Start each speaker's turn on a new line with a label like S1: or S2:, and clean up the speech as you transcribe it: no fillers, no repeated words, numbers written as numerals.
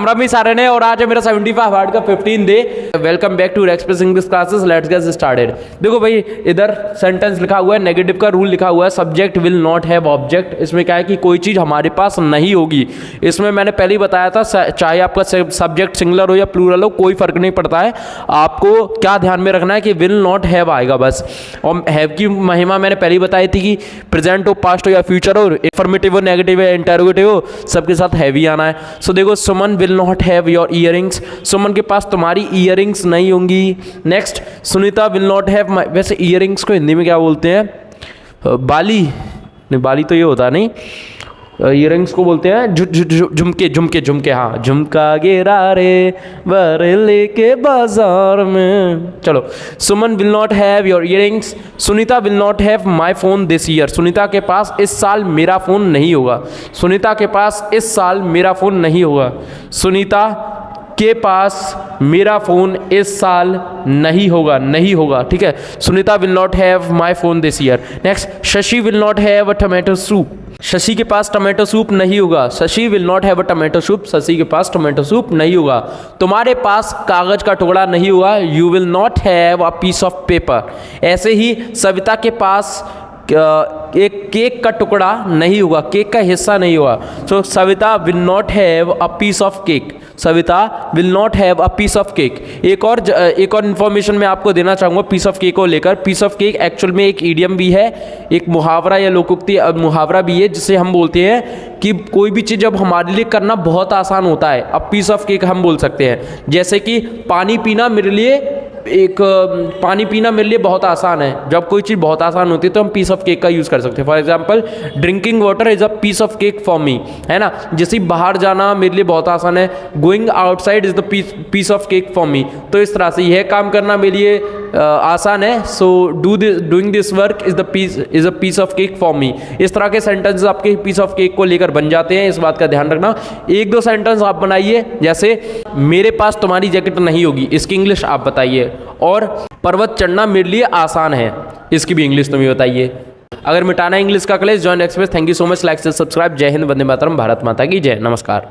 S1: राम सारे ने और आज है मेरा 75 हार्ड का 15 day. Welcome back to Express English classes, let's get started. देखो भाई, इधर सेंटेंस लिखा हुआ है, नेगेटिव का रूल लिखा हुआ है, subject will not have object. इसमें क्या है कि कोई चीज़ हमारे पास नहीं होगी। इसमें मैंने पहले ही बताया था, चाहे आपका सब्जेक्ट सिंगुलर हो या प्लूरल हो, कोई फर्क नहीं पड़ता है। आपको क्या ध्यान में रखना है कि विल नॉट हैव आएगा बस। और हैव की महिमा मैंने पहले ही बताई थी कि प्रेजेंट हो, पास्ट हो या फ्यूचर हो, इन्फॉर्मेटिव हो, नेगेटिव है, इंटरोगेटिव हो, सबके साथ हैव ही आना है। सो देखो, Suman will not have your earrings. Suman के पास तुम्हारी इयरिंग्स नहीं होंगी। Next, Sunita will not have, वैसे इयरिंग्स को हिंदी में क्या बोलते हैं? बाली नहीं, बाली तो ये होता नहीं, इयरिंग्स को बोलते हैं झुमके। झुमके झुमके, हाँ, झुमका गिरा रे बरेली के बाजार में। चलो, Suman will not have your earrings. Sunita will not have my phone this year. Sunita के पास इस साल मेरा फ़ोन नहीं होगा। सुनीता के पास इस साल मेरा फ़ोन नहीं होगा। सुनीता के पास मेरा फ़ोन इस साल नहीं होगा, नहीं होगा, ठीक है। Sunita will not have my phone this year. Next, Shashi will not have a tomato soup. Shashi के पास टमाटो सूप नहीं होगा। Shashi will not have a tomato soup. Shashi के पास टमाटो सूप नहीं होगा। तुम्हारे पास कागज का टुकड़ा नहीं होगा। You will not have a piece of paper. ऐसे ही सविता के पास एक केक का टुकड़ा नहीं होगा, केक का हिस्सा नहीं होगा। So Savita will not have a piece of cake. Savita will not have a piece of cake. एक और इन्फॉर्मेशन मैं आपको देना चाहूँगा पीस ऑफ केक को लेकर। पीस ऑफ केक एक्चुअल में एक ईडियम भी है, एक मुहावरा या लोकोक्ति मुहावरा भी है, जिसे हम बोलते हैं कि कोई भी चीज़ जब हमारे लिए करना बहुत आसान होता है, अब पीस ऑफ केक हम बोल सकते हैं। जैसे कि पानी पीना मेरे लिए बहुत आसान है। जब कोई चीज़ बहुत आसान होती है तो हम पीस ऑफ केक का यूज़ कर सकते हैं। For example, drinking water is a piece of cake for me, है ना। जैसे बाहर जाना मेरे लिए बहुत आसान है। Going outside is the piece of cake for me. तो इस तरह से यह काम करना मेरे लिए आसान है। So doing this work is a piece of cake for me. इस तरह के सेंटेंस आपके पीस ऑफ केक को लेकर बन जाते हैं, इस बात का ध्यान रखना। एक दो सेंटेंस आप बनाइए, जैसे मेरे पास तुम्हारी जैकेट नहीं होगी, इसकी इंग्लिश आप बताइए। और पर्वत चढ़ना मेरे लिए आसान है, इसकी भी इंग्लिश तुम ही बताइए। अगर मिटाना इंग्लिश का क्लेश, join express. Thank you so much. Like से सब्सक्राइब। जय हिंद, वंदे मातरम, भारत माता की जय। नमस्कार।